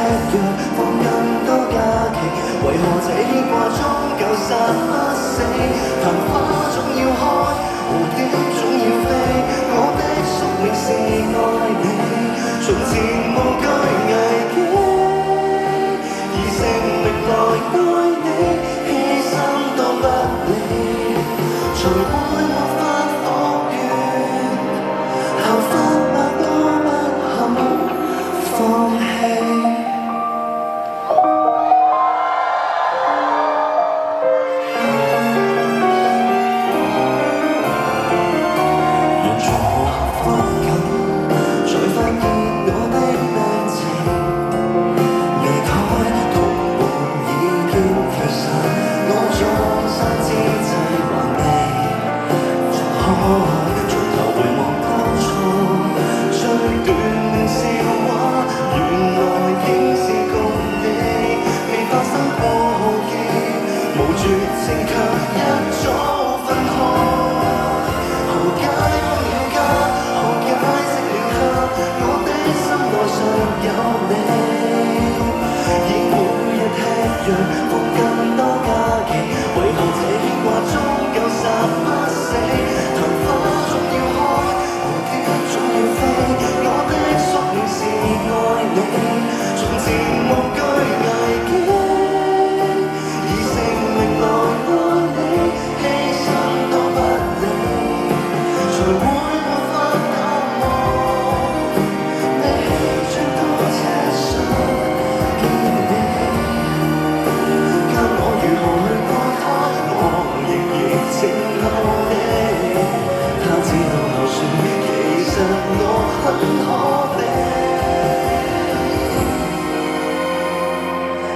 樣放更多假期，為何這牽掛終究殺不死？曇花總要開，蝴蝶總要飛，我的宿命是愛你，從前無懼危機，以性命來愛你，犧牲都不理，才會沒法復原，效法百多不肯放棄。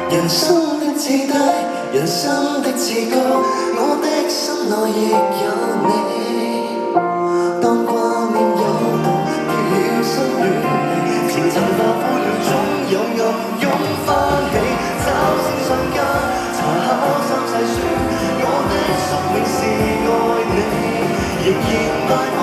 人生的至低，人生的至高，我的心內亦有你。當掛念有道，飄心戀你，前塵化灰了，總有暗湧翻起。找星瞬間，查考三世書，我的宿命是愛你，仍然愛我。